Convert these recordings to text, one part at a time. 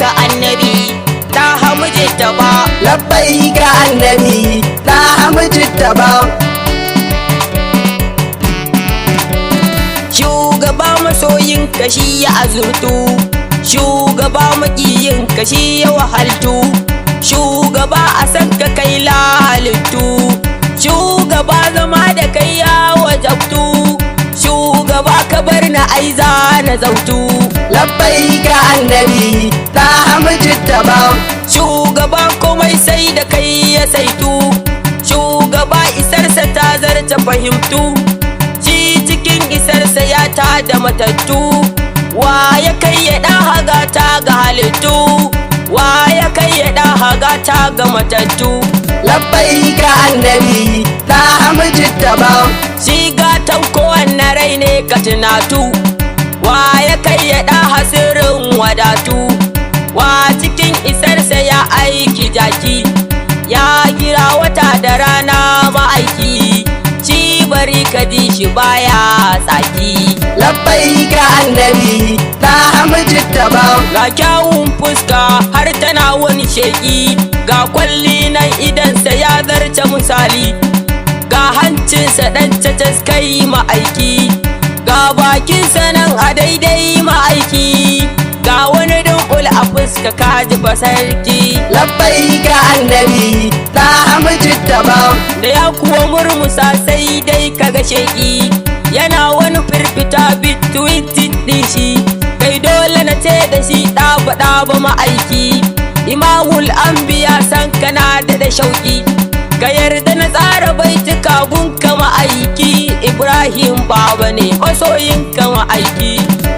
ga annabi ta hamujitaba. labbaik annabi ta hamujitaba. Shugaba masoyin kashi ya azurtu, shugaba makiyin kashi ya wahaltu, shugaba a san ka kai la halittu, shugaba zama da kai ya wajabtu, shugaba ka bar na aiza na zautu. labbaik annabi ta hamujitaba. Shugaba komai sai da kai ya saitu, shugaba isarsa ta zarta fahimtu, shi cikin isarsa ya ta da matattu. Wa ya kai ya ɗan hagata ga halittu, wa ya kai ya ɗan hagata ga matattu. labbaik annabi ta hamujitaba. Shi gatan kowanne rai ne ka tunatu, wa ya kai ya ɗan hasirin wadatu, wa cikin isarsa ya aiki jaki, ya kira wata da rana ma'aiki, shi bari ka ji shi baya tsaki. labbaik annabi ta hamujitaba. Ga kyawun fuska har tana wani sheki, ga kwalli nan idansa ya zarce misali, ga hancinsa ɗan cacas kai ma'aiki, ga bakinsa nan a daidai ma'aiki, ga wani dunkul a fuska kaji fasarki. labbaik annabi ta hamujitaba. Da ya kuwa murmusa sai dai kaga sheki, yana wani firfita bitwin ɗin shi, kai dole na ce da shi ɗaba ma'aiki. Imamul anbiya san kana da shauki, ka yarda na tsara baituka gunka ma'aiki. Ibrahim baba ne masoyinka ma'aiki.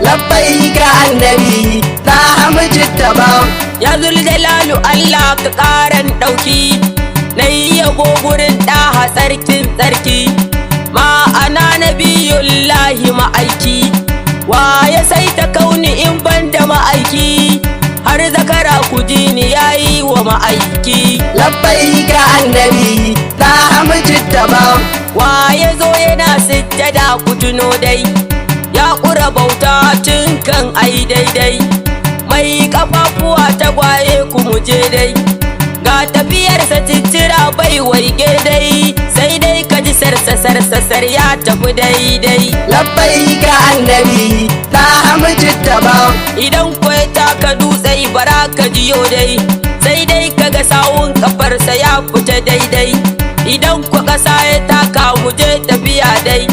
labbaik annabi ta hamujitaba. Ya Zuljalalu Allah ka ƙaran ɗauki, na yi yabo gurin ɗaha tsarkin tsarki, ma'ana nabiyullahi ma'aiki. Wa ya sai ta kauni in ban da ma'aiki, har zakara ku ji ni yayi wa ma'aiki. labbaik annabi ta hamujitaba. Wa ya zo yana sujjada ku tuno dai, ya ƙura bauta tun kan ai daidai, mai ƙafafuwa ta gwaye ku muje dai, ga tafiyarsa titira bai waige dai, sai dai ka ji sarsasar ya tafi daidai. labbaik annabi ta hamujitaba. Idan kwai taka dutse bara ka jiyo dai, sai dai kaga sawun kafarsa ya fita daidai. Idan kwa ƙasa ya taka muje tafiya dai,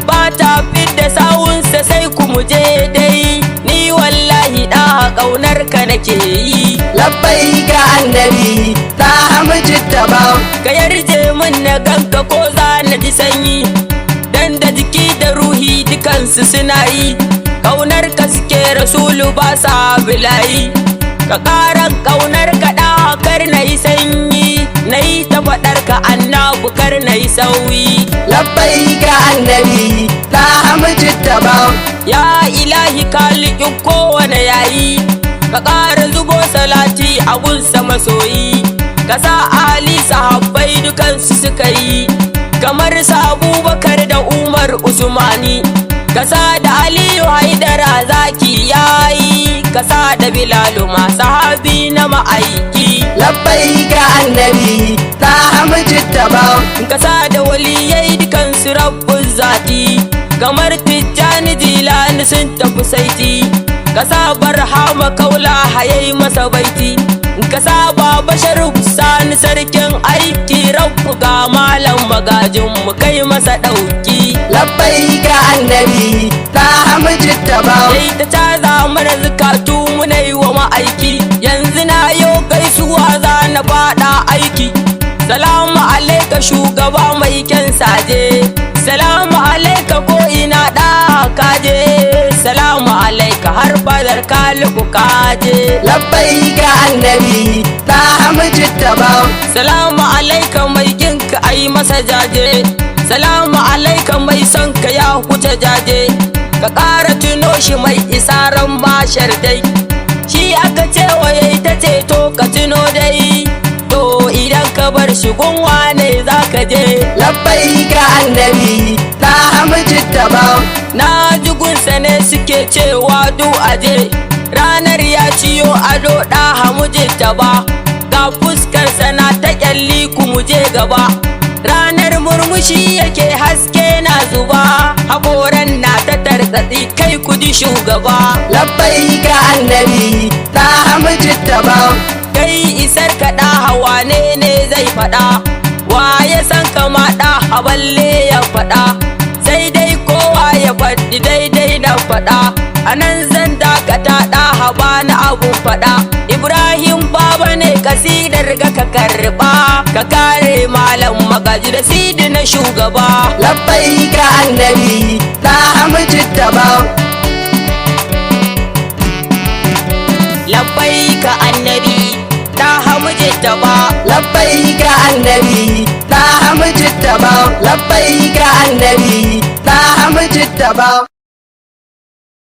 ba ta fidda sawunsa sai ku muje dai. Ni wallahi ɗa ƙaunar ka nake yi. labbaik annabi ta hamujitaba. Ka yarje min na ganka ko za na ji sanyi, dan da jiki da ruhi dukansu suna yi, ƙaunar ka suke rasulu ba sa bilayi. Ka ƙaran ƙaunar ka ɗa kar na yi sanyi, na yi ta faɗar ka annabu kar na yi sauyi. labbaik annabi ta hamujitaba. Ya ilahi kalikin kowane yayi, ka ƙara zubo salati a gunsa masoyi, ka sa ali sahabbai dukansu suka yi, kamar sa Abubakar da Umar Usmani, ka sa da Aliyu Haidara zaki yayi, ka sa da Bilalu ma sahabi na ma'aiki. labbaik annabi ta hamujitaba. Ka sa da waliyai dukansu rabbun zati, kamar Tijjani Jilani sun tafi saiti, ka sa Barhama Kaula hayai masa baiti, ka sa Baba Sharif Sani sarkin aiki, rabbu ga malam magajin mu kai masa ɗauki. labbaik annabi ta hamujitaba. Yayi ta caza mana zukatu muna yi wa ma'aiki, yanzu na yo gaisuwa za na faɗa aiki. Salamu alaika shugaba mai kyan saje, salamu alaika ko ina ɗa kaje, salamu alaika har fadar kaliku kaje. labbaik annabi ta hamujitaba. Salamu alaika mai ginka ai masa jaje, salamu alaika mai son ka ya huce jaje, ka ƙara tuno shi mai isaran mashar dai, shi aka ce wa yayi ta ceto ka tuno dai, to idan ka bar shi gunwa ne za ka je. labbaik annabi ta hamujitaba. Na ji gunsa ne suke cewa du aje, ranar ya ciyo ado ɗa hamujinta ba, ga fuskarsa na ta ƙyalli ku muje gaba, ranar murmushi yake haske na zuba, haƙoran na ta tartsatsi kai kudi shugaba. labbaika annabi ta hamujita ba, kai isar kaɗa hawa ne zai faɗa, wa ya san kama ɗa balle ya faɗa, sai dai kowa ya faɗi daidai na faɗa, a nan zan dakata ɗa haba na abun faɗa. Ibrahim baba ne kasidar ga ka karɓa, ka kare malam magaji da sidi na shugaba. labbaika annabi ta hamujita ba, labbaika annabi ta hamujita ba, labbaika annabi ta hamujita ba, labbaika annabi ta hamujita ba.